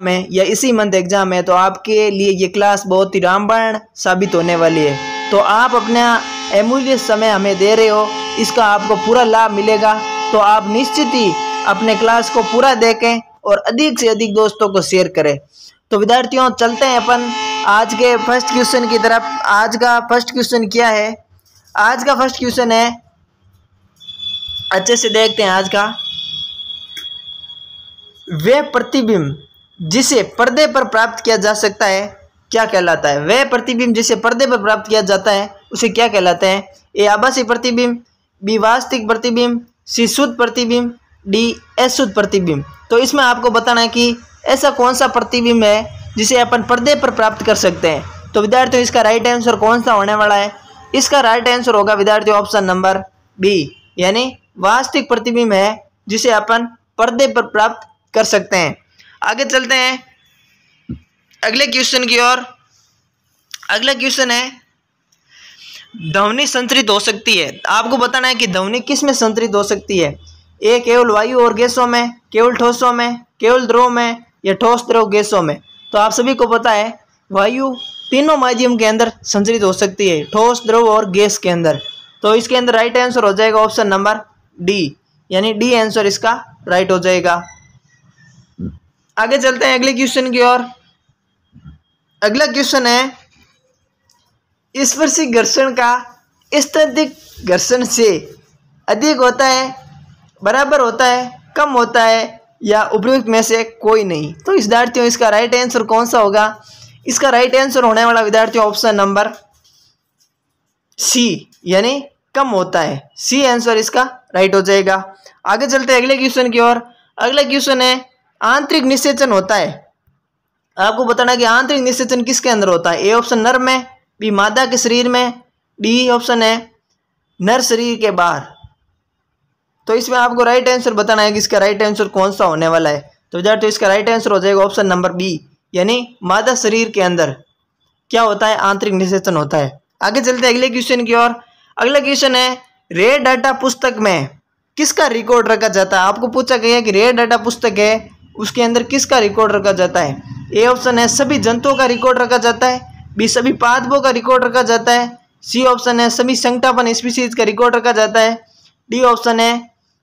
में या इसी मंथ एग्जाम है तो आपके लिए ये क्लास बहुत ही रामबाण साबित होने वाली है। तो आप अपना अमूल्य समय हमें दे रहे हो, इसका आपको पूरा लाभ मिलेगा। तो आप निश्चित ही अपने क्लास को पूरा देखें और अधिक से अधिक दोस्तों को शेयर करें। तो विद्यार्थियों चलते हैं अपन आज के फर्स्ट क्वेश्चन की तरफ। आज का फर्स्ट क्वेश्चन क्या है? आज का फर्स्ट क्वेश्चन है, अच्छे से देखते हैं आज का। वह प्रतिबिंब जिसे पर्दे पर प्राप्त किया जा सकता है क्या कहलाता है? वह प्रतिबिंब जिसे पर्दे पर प्राप्त किया जाता है उसे क्या कहलाता है? ए आभासी प्रतिबिंब, बी वास्तविक प्रतिबिंब, सी शुद्ध प्रतिबिंब, डी अशुद्ध प्रतिबिंब। तो इसमें आपको बताना है कि ऐसा कौन सा प्रतिबिंब है जिसे अपन पर्दे पर प्राप्त कर सकते हैं। तो विद्यार्थियों इसका राइट आंसर कौन सा होने वाला है? इसका राइट आंसर होगा विद्यार्थियों ऑप्शन नंबर बी, यानी वास्तविक प्रतिबिंब है जिसे अपन पर्दे पर प्राप्त कर सकते हैं। आगे चलते हैं अगले क्वेश्चन की ओर। अगला क्वेश्चन है, ध्वनि संचरित हो सकती है। आपको बताना है कि ध्वनि किस में संचरित हो सकती है? ए केवल वायु और गैसों में, केवल ठोसों में, केवल द्रव में, या ठोस द्रव गैसों में। तो आप सभी को पता है वायु तीनों माध्यम के अंदर संचरित हो सकती है, ठोस द्रव और गैस के अंदर। तो इसके अंदर राइट आंसर हो जाएगा ऑप्शन नंबर डी, यानी डी आंसर इसका राइट हो जाएगा। आगे चलते हैं अगले क्वेश्चन की ओर। अगला क्वेश्चन है, स्पर्शी घर्षण का स्थैतिक घर्षण से अधिक होता है, बराबर होता है, कम होता है, या उपयुक्त में से कोई नहीं। तो विद्यार्थियों इसका राइट आंसर कौन सा होगा? इसका राइट आंसर होने वाला विद्यार्थियों ऑप्शन नंबर सी, यानी कम होता है। सी आंसर इसका राइट हो जाएगा। आगे चलते हैं अगले क्वेश्चन की ओर। अगला क्वेश्चन है, आंतरिक निषेचन होता है। आपको बताना है कि आंतरिक निषेचन किसके अंदर होता है? ए ऑप्शन नर में, बी मादा के शरीर में, डी ऑप्शन है नर शरीर के बाहर। तो इसमें आपको राइट आंसर बताना है कि इसका राइट आंसर कौन सा होने वाला है। तो विद्यार्थियों इसका राइट आंसर हो जाएगा ऑप्शन नंबर बी, यानी मादा शरीर के अंदर क्या होता है? आंतरिक निषेचन होता है। आगे चलते हैं अगले क्वेश्चन की ओर। अगला क्वेश्चन है, रेड डाटा पुस्तक में किसका रिकॉर्ड रखा जाता है? आपको पूछा गया है कि रेड डाटा पुस्तक है उसके अंदर किसका रिकॉर्ड रखा जाता है? ए ऑप्शन है सभी जंतुओं का रिकॉर्ड रखा जाता है, बी सभी पादपों का रिकॉर्ड रखा जाता है, सी ऑप्शन है सभी संकटापन स्पीशीज का रिकॉर्ड रखा जाता है, डी ऑप्शन है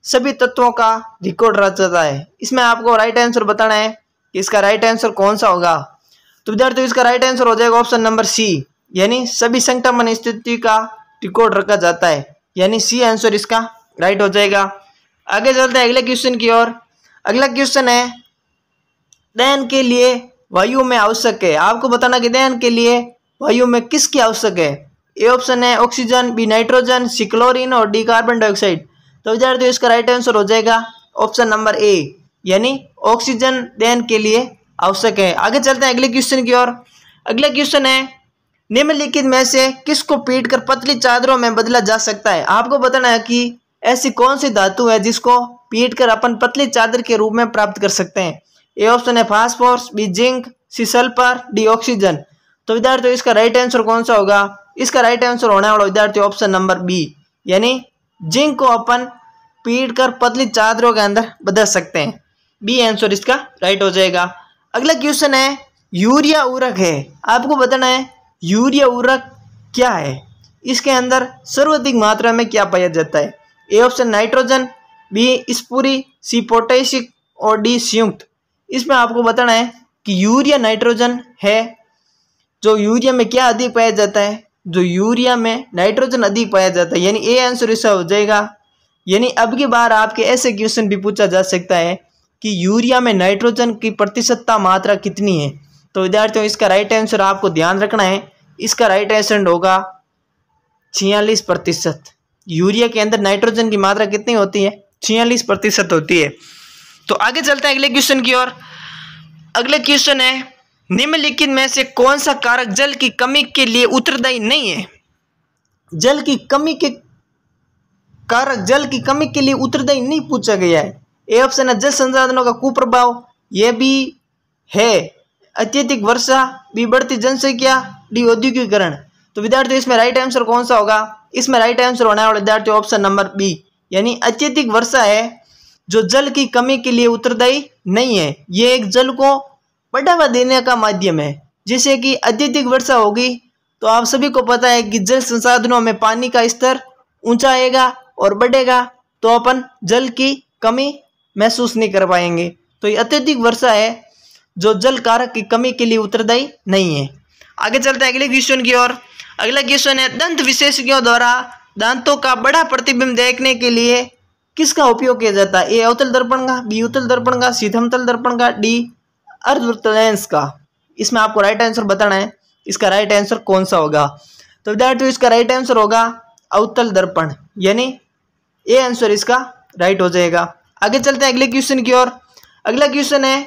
सभी तत्वों का रिकॉर्ड रखा जाता है। इसमें आपको राइट आंसर बताना है कि इसका राइट आंसर कौन सा होगा। तो विद्यार्थियों इसका राइट आंसर हो जाएगा ऑप्शन नंबर सी, यानी सभी संकटापन स्थिति का रिकॉर्ड रखा जाता है, यानी सी आंसर इसका राइट हो जाएगा। आगे चलते हैं अगले क्वेश्चन की ओर। अगला क्वेश्चन है, दहन के लिए वायु में आवश्यक है। आपको बताना कि दहन के लिए वायु में किसकी आवश्यक है? ए ऑप्शन है ऑक्सीजन, बी नाइट्रोजन, सी क्लोरीन और डी कार्बन डाइऑक्साइड। तो विद्यार्थियों इसका राइट आंसर हो जाएगा ऑप्शन नंबर ए, यानी ऑक्सीजन दहन के लिए आवश्यक है। आगे चलते हैं अगले क्वेश्चन की ओर। अगला क्वेश्चन है, निम्नलिखित में से किसको पीटकर पतली चादरों में बदला जा सकता है? आपको बताना है कि ऐसी कौन सी धातु है जिसको पीटकर अपन पतली चादर के रूप में प्राप्त कर सकते हैं? ए ऑप्शन है phosphorus, B zinc, C sulphur, D oxygen. तो विद्यार्थियों इसका राइट आंसर कौन सा होगा? इसका राइट आंसर होने वाला विद्यार्थियों ऑप्शन नंबर बी, यानी जिंक को अपन पीटकर पतली चादरों के अंदर बदल सकते हैं। बी आंसर इसका राइट हो जाएगा। अगला क्वेश्चन है, यूरिया उर्वरक है। आपको बताना है यूरिया उर्वरक क्या है, इसके अंदर सर्वाधिक मात्रा में क्या पाया जाता है? ए ऑप्शन नाइट्रोजन, बी स्फूरी, सी पोटेशिक और डी संयुक्त। इसमें आपको बताना है कि यूरिया नाइट्रोजन है। जो यूरिया में क्या अधिक पाया जाता है? जो यूरिया में नाइट्रोजन अधिक पाया जाता है, यानी ए आंसर इसका हो जाएगा। यानी अब की बार आपके ऐसे क्वेश्चन भी पूछा जा सकता है कि यूरिया में नाइट्रोजन की प्रतिशतता मात्रा कितनी है। तो विद्यार्थियों इसका राइट आंसर आपको ध्यान रखना है, इसका राइट आंसर होगा 46%। यूरिया के अंदर नाइट्रोजन की मात्रा कितनी होती है? 46% होती है। तो आगे चलते हैं अगले क्वेश्चन की ओर। अगले क्वेश्चन है, निम्नलिखित में से कौन सा कारक जल की कमी के लिए उत्तरदायी नहीं है? जल की कमी के कारक जल की कमी के लिए उत्तरदायी नहीं पूछा गया है। ए ऑप्शन है जल संसाधनों का कुप्रभाव, यह भी है अत्यधिक वर्षा, बी बढ़ती जनसंख्या, डी औद्योगिकीकरण। तो विद्यार्थियों इसमें राइट आंसर कौन सा होगा? इसमें राइट आंसर होने वाला विद्यार्थियों ऑप्शन नंबर बी, यानी अत्यधिक वर्षा है जो जल की कमी के लिए उत्तरदायी नहीं है। ये एक जल को बढ़ावा देने का माध्यम है। जैसे कि अत्यधिक वर्षा होगी तो आप सभी को पता है कि जल संसाधनों में पानी का स्तर ऊंचा आएगा और बढ़ेगा, तो अपन जल की कमी महसूस नहीं कर पाएंगे। तो ये अत्यधिक वर्षा है जो जल कारक की कमी के लिए उत्तरदायी नहीं है। आगे चलते हैं अगले क्वेश्चन की ओर। अगला क्वेश्चन है, दंत विशेषज्ञों द्वारा दांतों का बड़ा प्रतिबिंब देखने के लिए किसका उपयोग किया जाता है? ए अवतल दर्पण का, बी उत्तल दर्पण का, सी समतल दर्पण का, डी अर्धवृत्त लेंस का। इसमें आपको राइट आंसर बताना है, इसका राइट आंसर कौन सा होगा। तो विद्यार्थियों इसका राइट आंसर होगा अवतल दर्पण, यानी ए आंसर इसका राइट हो जाएगा। आगे चलते हैं अगले क्वेश्चन की ओर। अगला क्वेश्चन है,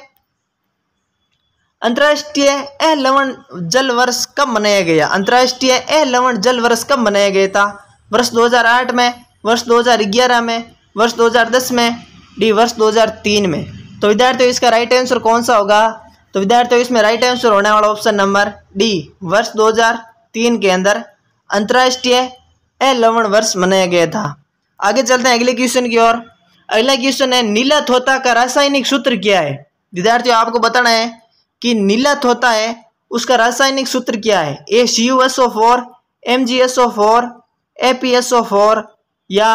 अंतर्राष्ट्रीय लवण जल वर्ष कब मनाया गया? अंतर्राष्ट्रीय लवण जल वर्ष कब मनाया गया था? वर्ष 2008 में, वर्ष 2011 में, वर्ष 2010 में, डी वर्ष 2003 में। तो विद्यार्थियों इसका राइट आंसर कौन सा होगा? तो विद्यार्थियों इसमें राइट आंसर होने वाला ऑप्शन नंबर डी, वर्ष 2003 के अंदर अंतर्राष्ट्रीय लवण वर्ष मनाया गया था। आगे चलते हैं अगले क्वेश्चन की ओर। अगला क्वेश्चन है, नीला थोथा का रासायनिक सूत्र क्या है? विद्यार्थियों आपको बताना है कि नीला थोथा है उसका रासायनिक सूत्र क्या है? ए CuSO4, MgSO4, ApSO4 या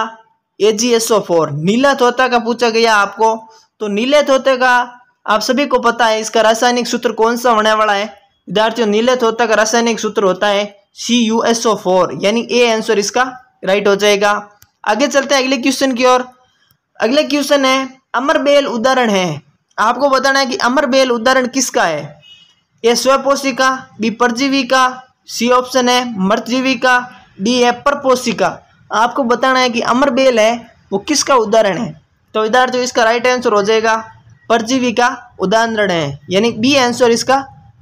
AgSO4। नीला थोथा का पूछा गया आपको, तो नीले थोथे का आप सभी को पता है इसका रासायनिक सूत्र कौन सा होने वाला है? विद्यार्थियों नीले थोथा का रासायनिक सूत्र होता है CuSO4, यानी ए आंसर इसका राइट हो जाएगा। आगे चलते हैं अगले क्वेश्चन की ओर। अगला क्वेश्चन है, अमरबेल उदाहरण है। आपको बताना है कि अमरबेल उदाहरण किसका है? ए स्वपोषिका, बी परजीवी का, सी ऑप्शन है मर्तजीवी का, डी है परपोषी का। आपको बताना है कि अमरबेल है वो किसका उदाहरण है। तो विद्यार्थियों इसका राइट आंसर हो जाएगा परजीवी का उदाहरण है, यानी बी आंसर इसका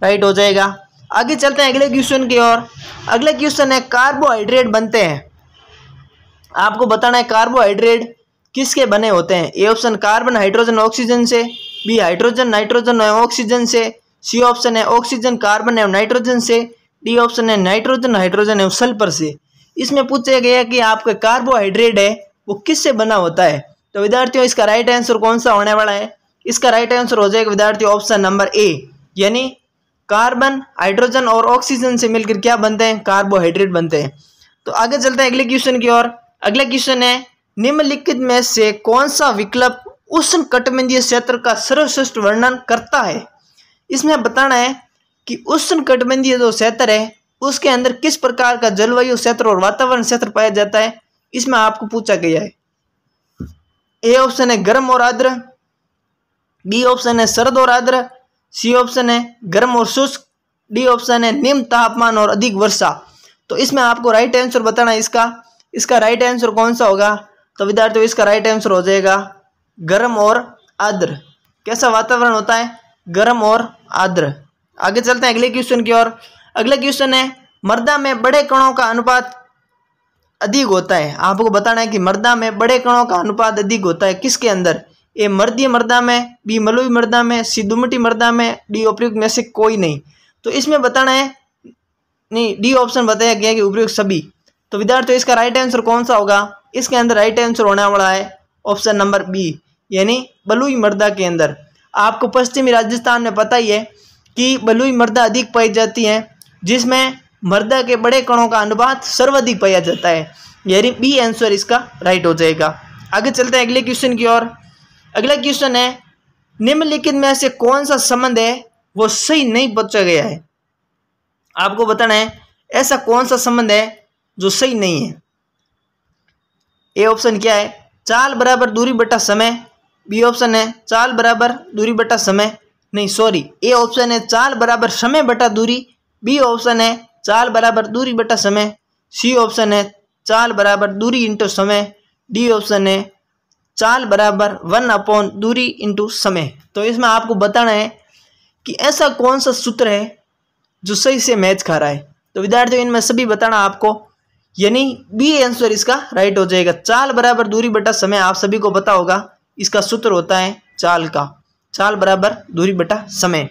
राइट हो जाएगा। आगे चलते हैं अगले क्वेश्चन की ओर। अगला क्वेश्चन है, कार्बोहाइड्रेट बनते हैं। आपको बताना है कार्बोहाइड्रेट किसके बने होते हैं? A option carbon hydrogen oxygen से, बी हाइड्रोजन नाइट्रोजन एवं ऑक्सीजन से, सी ऑप्शन है ऑक्सीजन कार्बन एवं नाइट्रोजन से, डी ऑप्शन है नाइट्रोजन हाइड्रोजन एवं सल्फर से। इसमें पूछा गया कि आपका कार्बोहाइड्रेट है वो किससे बना होता है। तो विद्यार्थियों इसका राइट आंसर कौन सा होने वाला है? इसका राइट आंसर हो जाएगा विद्यार्थियों ऑप्शन नंबर ए, यानी कार्बन हाइड्रोजन और ऑक्सीजन से मिलकर क्या बनते हैं? कार्बोहाइड्रेट बनते हैं। तो आगे चलते हैं अगले क्वेश्चन की ओर। अगला क्वेश्चन है, निम्नलिखित में से कौन सा विकल्प उष्णकटिबंधीय क्षेत्र का सर्वश्रेष्ठ वर्णन करता है? इसमें बताना है कि उष्णकटिबंधीय जो क्षेत्र है उसके अंदर किस प्रकार का जलवायु क्षेत्र और वातावरण क्षेत्र पाया जाता है, इसमें आपको पूछा गया है। ए ऑप्शन है गर्म और आर्द्र, बी ऑप्शन है सर्द और आर्द्र, सी ऑप्शन है गर्म और शुष्क, डी ऑप्शन है निम्न तापमान और अधिक वर्षा। तो इसमें आपको राइट आंसर बताना है इसका राइट आंसर कौन सा होगा। तो विद्यार्थियों इसका राइट आंसर हो जाएगा गर्म और आर्द्र। कैसा वातावरण होता है? गर्म और आर्द्र। आगे चलते हैं अगले क्वेश्चन की ओर। अगला क्वेश्चन है, मृदा में बड़े कणों का अनुपात अधिक होता है। आपको बताना है कि मृदा में बड़े कणों का अनुपात अधिक होता है किसके अंदर? ए मर्दीय मृदा में, बी मलुई मृदा में, सी दुमटी मृदा में, डी उपयुक्त में से कोई नहीं। तो इसमें बताना है नहीं, डी ऑप्शन बताया गया कि उपयुक्त सभी। तो विद्यार्थियों इसका राइट आंसर कौन सा होगा? इसके अंदर राइट आंसर होने वाला है ऑप्शन नंबर बी, यानी बलुई मृदा के अंदर। आपको पश्चिमी राजस्थान में पता ही है कि बलुई मृदा अधिक पाई जाती है, जिसमें मृदा के बड़े कणों का अनुपात सर्वाधिक पाया जाता है, यानी बी आंसर इसका राइट हो जाएगा। आगे चलते हैं अगले क्वेश्चन की ओर। अगला क्वेश्चन है, निम्नलिखित में से कौन सा संबंध है वो सही नहीं पूछा गया है। आपको बताना है ऐसा कौन सा संबंध है जो सही नहीं है। ए ऑप्शन क्या है? चाल बराबर दूरी बटा समय, बी ऑप्शन है चाल बराबर दूरी बटा समय, नहीं सॉरी, ए ऑप्शन है चाल बराबर समय बटा दूरी, बी ऑप्शन है चाल बराबर दूरी बटा समय, सी ऑप्शन है चाल बराबर दूरी इंटू समय, डी ऑप्शन है चाल बराबर 1 दूरी इंटू समय। तो इसमें आपको बताना है कि ऐसा कौन सा सूत्र है जो सही से मैच खा रहा है। तो विद्यार्थियों इनमें सभी बताना आपको, यानी बी आंसर इसका राइट हो जाएगा। चाल बराबर दूरी बटा समय आप सभी को पता होगा, इसका सूत्र होता है चाल का, चाल बराबर दूरी बटा समय।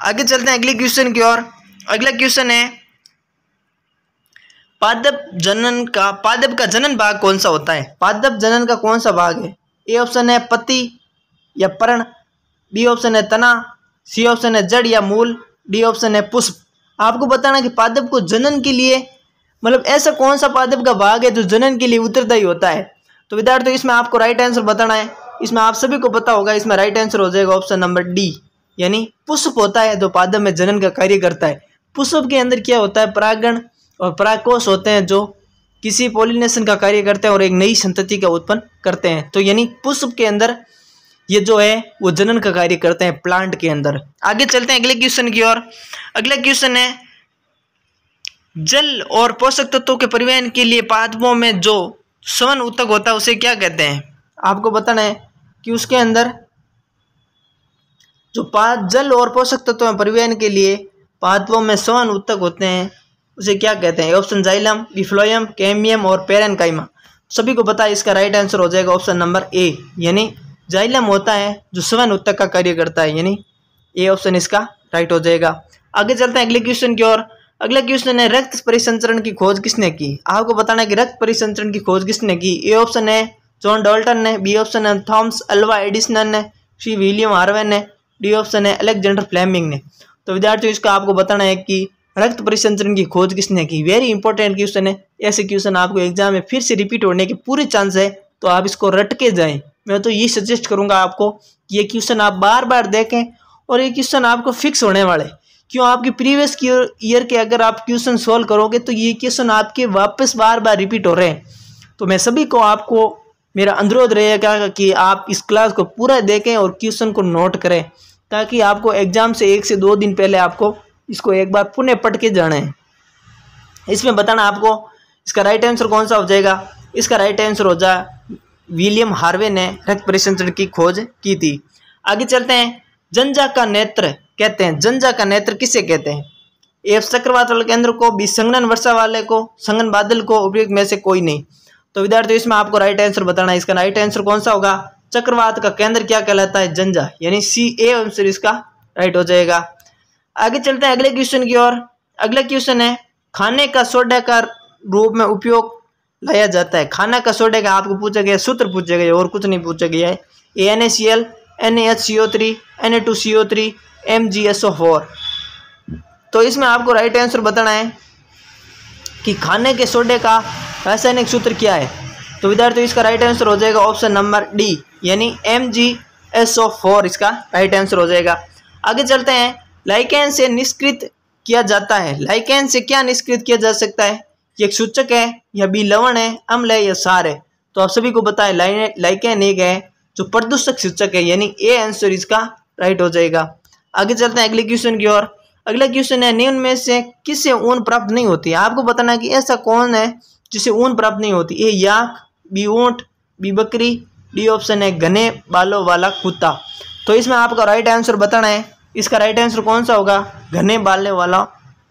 आगे चलते हैं अगले क्वेश्चन की ओर। अगला क्वेश्चन है, पादप का जनन भाग कौन सा होता है? पादप जनन का कौन सा भाग है? ए ऑप्शन है पत्ती या पर्ण, बी ऑप्शन है तना, सी ऑप्शन है जड़ या मूल, डी ऑप्शन है पुष्प। आपको बताना कि पादप को जनन के लिए मतलब ऐसा कौन सा पादप का भाग है जो जनन के लिए उत्तरदायी होता है। तो विद्यार्थियों इसमें आपको राइट आंसर बताना है। इसमें आप सभी को पता होगा, इसमें राइट आंसर हो जाएगा ऑप्शन नंबर डी, यानी पुष्प होता है जो पादप में जनन का कार्य करता है। पुष्प के अंदर क्या होता है, परागण और परागकोश होते हैं जो किसी पॉलिनेशन का कार्य करते हैं और एक नई संतति का उत्पन्न करते हैं। तो यानी पुष्प के अंदर ये जो है वो जनन का कार्य करते हैं प्लांट के अंदर। आगे चलते हैं अगले क्वेश्चन की ओर। अगला क्वेश्चन है जल और पोषक तत्वों के परिवहन के लिए पादपों में जो श्वसन ऊतक होता है उसे क्या कहते हैं। आपको बताना है कि उसके अंदर जो जल और पोषक तत्वों में परिवहन के लिए पादपों में श्वसन ऊतक होते हैं उसे क्या कहते हैं। ऑप्शन जाइलम, बिफ्लोयम, कैम्बियम और पेरेन्काइमा। सभी को पता है, इसका राइट आंसर हो जाएगा ऑप्शन नंबर ए, यानी जाइलम होता है जो श्वसन ऊतक का कार्य करता है, यानी ए ऑप्शन इसका राइट हो जाएगा। आगे चलते हैं अगले क्वेश्चन की ओर। अगला क्वेश्चन है रक्त परिसंचरण की खोज किसने की। आपको बताना है कि रक्त परिसंचरण की खोज किसने की। ए ऑप्शन है जॉन डाल्टन ने, बी ऑप्शन है थॉमस अल्वा एडिसन ने, सी विलियम हार्वे ने, डी ऑप्शन है अलेक्जेंडर फ्लेमिंग ने। तो विद्यार्थियों इसका आपको बताना है कि रक्त परिसंचरण की खोज किसने की। वेरी इंपॉर्टेंट क्वेश्चन है, ऐसे क्वेश्चन आपको एग्जाम में फिर से रिपीट होने के पूरे चांस है, तो आप इसको रट के जाएं। मैं तो ये सजेस्ट करूंगा आपको कि ये क्वेश्चन आप बार बार देखें और ये क्वेश्चन आपको फिक्स होने वाले। क्यों, आपके प्रीवियस ईयर के अगर आप क्वेश्चन सॉल्व करोगे तो ये क्वेश्चन आपके वापस बार बार रिपीट हो रहे हैं। तो मैं सभी को आपको मेरा अनुरोध रहेगा कि आप इस क्लास को पूरा देखें और क्वेश्चन को नोट करें, ताकि आपको एग्जाम से 1 से 2 दिन पहले आपको इसको एक बार पुनः पढ़ के जाना है। इसमें बताना आपको इसका राइट आंसर कौन सा हो जाएगा। इसका राइट आंसर हो जाए विलियम हार्वे ने रक्त परिसंचरण की खोज की थी। आगे चलते हैं, जंजा का नेत्र कहते हैं, जंजा का नेत्र किसे कहते हैं। ए चक्रवात वाले केंद्र को, बी संघनन वर्षा वाले को, संघनन बादल को, उपयुक्त में से कोई नहीं। तो विद्यार्थियों इसमें आपको राइट आंसर बताना है। इसका राइट आंसर कौन सा होगा, चक्रवात का केंद्र क्या कहलाता है, जंजा, यानी सी ए आंसर इसका राइट हो जाएगा। आगे चलते हैं अगले क्वेश्चन की ओर। अगला क्वेश्चन है खाने का सोडा का रूप में उपयोग लाया जाता है। खाना का सोडा का आपको पूछा गया, सूत्र पूछा गया और कुछ नहीं पूछा गया है। NaCl, NaHCO3, Na2CO3, MgSO4। तो इसमें आपको राइट आंसर बताना है कि खाने के सोडे का रासायनिक सूत्र क्या है। तो विद्यार्थियों इसका राइट आंसर हो जाएगा ऑप्शन नंबर डी, यानी MgSO4 इसका राइट आंसर हो जाएगा। आगे चलते हैं, लाइकेन से निष्कृत किया जाता है। लाइकेन से क्या निष्कृत किया जा सकता है, ये एक सूचक है या बी लवण है, अम्ल है या सार है। तो आप सभी को पता है लाइकेन एक है जो प्रदूषक सूचक है, यानी ए आंसर इसका राइट हो जाएगा। आगे चलते हैं अगले क्वेश्चन की ओर। अगला क्वेश्चन है निम्न में से किससे ऊन प्राप्त नहीं होती। आपको बताना है कि ऐसा कौन है जिसे ऊन प्राप्त नहीं होती। ए याक, बी ऊंट, बी बकरी, डी ऑप्शन है घने बालों वाला कुत्ता। तो इसमें आपका राइट आंसर बताना है। इसका राइट आंसर कौन सा होगा, घने बालों वाला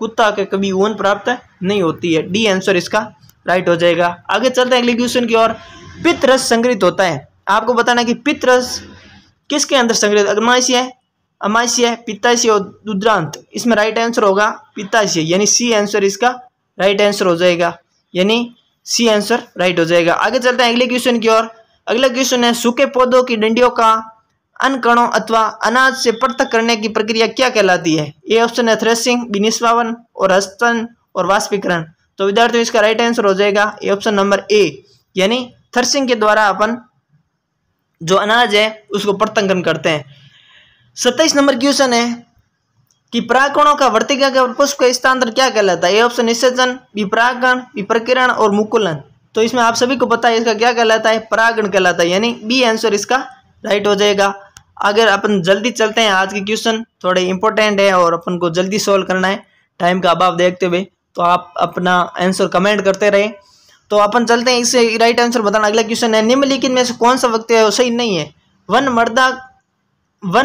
कुत्ता के कभी ऊन प्राप्त नहीं होती है, डी आंसर इसका राइट हो जाएगा। आगे चलते हैं अगले क्वेश्चन की ओर। पित्त रस संग्रहित होता है। आपको बताना है कि पित्त रस किसके अंदर संग्रहित, अमाशय, पित्ताशय और दुग्धांत। इसमें राइट आंसर होगा पित्ताशय, यानी सी आंसर इसका राइट आंसर हो जाएगा, यानी सी आंसर राइट हो जाएगा। आगे चलते हैं अगले क्वेश्चन की ओर। अगला क्वेश्चन है सूखे पौधों की डंडियों का अन्य कणों अथवा अनाज से पृथक करने की प्रक्रिया क्या कहलाती है। ए ऑप्शन है थ्रेसिंग, बी निष्पादन और हस्तन और वाष्पीकरण। तो विद्यार्थियों इसका राइट आंसर हो जाएगा ए ऑप्शन नंबर ए, यानी थ्रेसिंग के द्वारा अपन जो अनाज है उसको पृथक्करण करते हैं। 27 नंबर क्वेश्चन है कि परागकणों का वर्तिका पुष्प का स्थानांतरण क्या कहलाता है। ए ऑप्शन निषेचन, बी परागण, बी प्रकीर्ण और मुकुलन। तो इसमें आप सभी को पता है इसका क्या कहलाता है, परागण कहलाता है, यानी बी आंसर इसका राइट हो जाएगा। अगर अपन जल्दी चलते हैं, आज के क्वेश्चन थोड़े इंपॉर्टेंट है और अपन को जल्दी सॉल्व करना है टाइम का अभाव देखते हुए, तो आप अपना आंसर कमेंट करते रहे। तो अपन चलते हैं, इससे राइट आंसर बताना। अगला क्वेश्चन है निम्नलिखित में से कौन सा वक्त है वो सही नहीं है। वन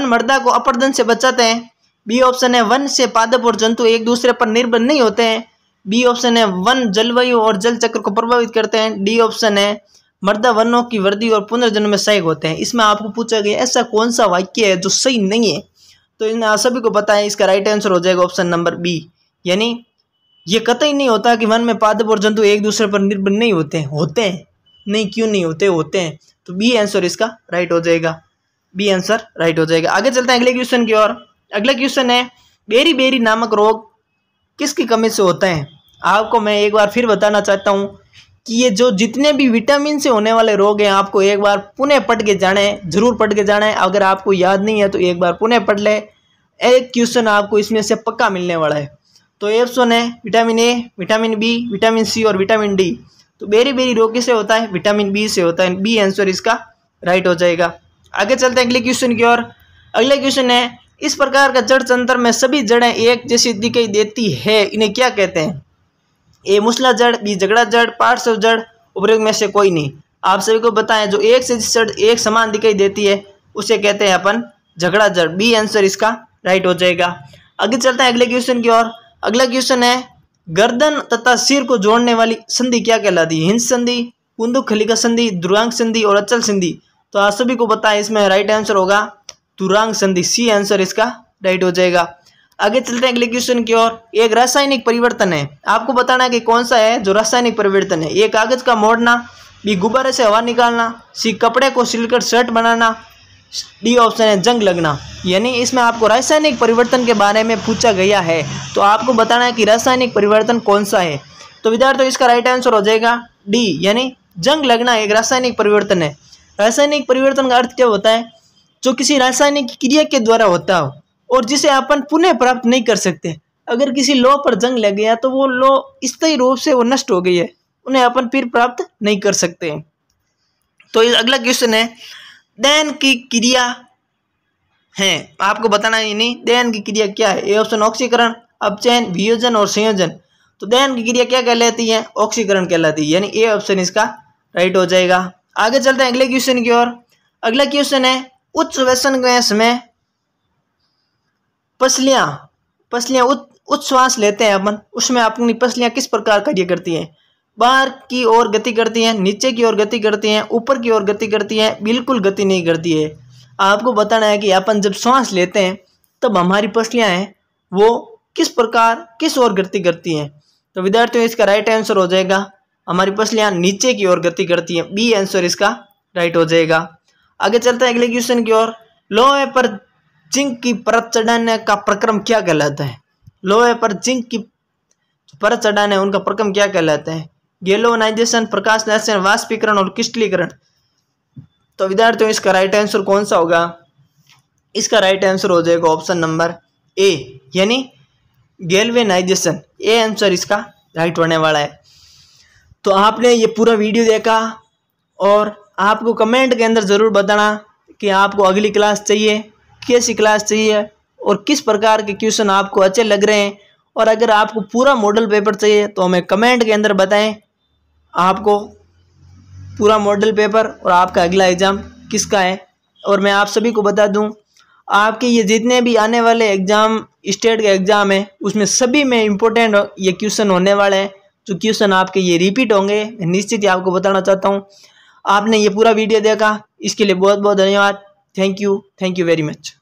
मृदा को अपरदन से बचाते हैं। बी ऑप्शन है वन से पादप और जंतु एक दूसरे पर निर्भर नहीं होते हैं। बी ऑप्शन है वन जलवायु और जल चक्र को प्रभावित करते हैं। डी ऑप्शन है मृदा वनों की वृद्धि और पुनर्जन्म में सहायक होते हैं। इसमें आपको पूछा गया ऐसा कौन सा वाक्य है जो सही नहीं है। तो इनमें आप सभी को पता है इसका राइट आंसर हो जाएगा ऑप्शन नंबर बी, यानी ये कतई नहीं होता कि वन में पादप और जंतु एक दूसरे पर निर्भर नहीं होते हैं। होते हैं, नहीं क्यों नहीं होते, होते हैं। तो बी आंसर इसका राइट हो जाएगा, बी आंसर राइट हो जाएगा। आगे चलते हैं अगले क्वेश्चन की ओर। अगला क्वेश्चन है, बेरी बेरी नामक रोग किसकी कमी से होता है? आपको मैं एक बार फिर बताना चाहता हूँ कि ये जो जितने भी विटामिन से होने वाले रोग हैं आपको एक बार पुनः पढ़ के जाना है, जरूर पढ़ के जाना है। अगर आपको याद नहीं है तो एक बार पुनः पढ़ ले, एक क्वेश्चन आपको इसमें से पक्का मिलने वाला है। तो ये ऑप्शन है vitamin A, vitamin B, vitamin C और विटामिन डी। तो बेरी बेरी रोग किससे होता है? विटामिन बी से होता है। बी आंसर इसका राइट हो जाएगा। आगे चलते हैं अगले क्वेश्चन की ओर। अगला क्वेश्चन है, इस प्रकार का जड़ तंत्र में सभी जड़ें एक जैसी दिखाई देती है, इन्हें क्या कहते हैं? ए मूसला जड़, बी झगड़ा जड़, पार्श्व जड़, उपरोक्त में से कोई नहीं। आप सभी को बताएं जो एक से जड़ एक समान दिखाई देती है उसे कहते हैं अपन झगड़ा जड़। बी आंसर इसका राइट हो जाएगा। आगे चलते हैं अगले क्वेश्चन की ओर। अगला क्वेश्चन है, गर्दन तथा सिर को जोड़ने वाली संधि क्या कहलाती है? हिंस संधि, कुंदुखलिका संधि, दुरांग संधि और अचल संधि। तो आप सभी को बताएं इसमें राइट आंसर होगा दुरांग संधि। सी आंसर इसका राइट हो जाएगा। आगे चलते हैं अगले क्वेश्चन की ओर। एक रासायनिक परिवर्तन है, आपको बताना है कि कौन सा है जो रासायनिक परिवर्तन है। ए कागज का मोड़ना, बी गुब्बारे से हवा निकालना, सी कपड़े को सिलकर शर्ट बनाना, डी ऑप्शन है जंग लगना। यानी इसमें आपको रासायनिक परिवर्तन के बारे में पूछा गया है, तो आपको बताना है कि रासायनिक परिवर्तन कौन सा है। तो विद्यार्थियों इसका राइट आंसर हो जाएगा डी, यानी जंग लगना एक रासायनिक परिवर्तन है। रासायनिक परिवर्तन का अर्थ क्या होता है? जो किसी रासायनिक क्रिया के द्वारा होता हो और जिसे अपन पुनः प्राप्त नहीं कर सकते। अगर किसी लौह पर जंग लग गया तो वो लौह स्थायी रूप से वो नष्ट हो गई है, उन्हें अपन फिर प्राप्त नहीं कर सकते। तो अगला क्वेश्चन है, दहन की क्रिया है, आपको बताना है नहीं दहन की क्रिया क्या है। ए ऑप्शन ऑक्सीकरण, अपचयन, वियोजन और संयोजन। तो दहन की क्रिया क्या कहलाती है? ऑक्सीकरण कहलाती है, यानी ए ऑप्शन इसका राइट हो जाएगा। आगे चलते हैं अगले क्वेश्चन की ओर। अगला क्वेश्चन है, उच्च श्वसन गैस में पसलियां उच्च श्वास लेते हैं अपन, उसमें अपनी पसलियां किस प्रकार कार्य करती हैं? बाहर की ओर गति करती हैं, नीचे की ओर गति करती हैं, ऊपर की ओर गति करती हैं, बिल्कुल गति नहीं करती है। आपको बताना है कि अपन जब श्वास लेते हैं तब हमारी पसलियां हैं वो किस प्रकार किस ओर गति करती हैं। तो विद्यार्थियों इसका राइट आंसर हो जाएगा हमारी पसलियां नीचे की ओर गति करती हैं। बी आंसर इसका राइट हो जाएगा। आगे चलते हैं अगले क्वेश्चन की ओर। लोहे पर जिंक की परत चढ़ाने का प्रक्रम क्या कहलाता है? लोहे पर जिंक की परत चढ़ाने उनका प्रक्रम क्या कहलाता है? गैल्वेनाइजेशन, प्रकाश संश्लेषण, वाष्पीकरण और क्रिस्टलीकरण। तो विद्यार्थियों इसका राइट आंसर कौन सा होगा? इसका राइट आंसर हो जाएगा ऑप्शन नंबर ए, यानी गैल्वेनाइजेशन। ए आंसर इसका राइट होने वाला है। तो आपने ये पूरा वीडियो देखा और आपको कमेंट के अंदर ज़रूर बताना कि आपको अगली क्लास चाहिए, कैसी क्लास चाहिए और किस प्रकार के क्वेश्चन आपको अच्छे लग रहे हैं। और अगर आपको पूरा मॉडल पेपर चाहिए तो हमें कमेंट के अंदर बताएं आपको पूरा मॉडल पेपर और आपका अगला एग्ज़ाम किसका है। और मैं आप सभी को बता दूं आपके ये जितने भी आने वाले एग्ज़ाम स्टेट के एग्ज़ाम है उसमें सभी में इम्पोर्टेंट ये क्वेश्चन होने वाले हैं। जो क्वेश्चन आपके ये रिपीट होंगे निश्चित ही आपको बताना चाहता हूँ। आपने ये पूरा वीडियो देखा इसके लिए बहुत बहुत धन्यवाद। Thank you very much.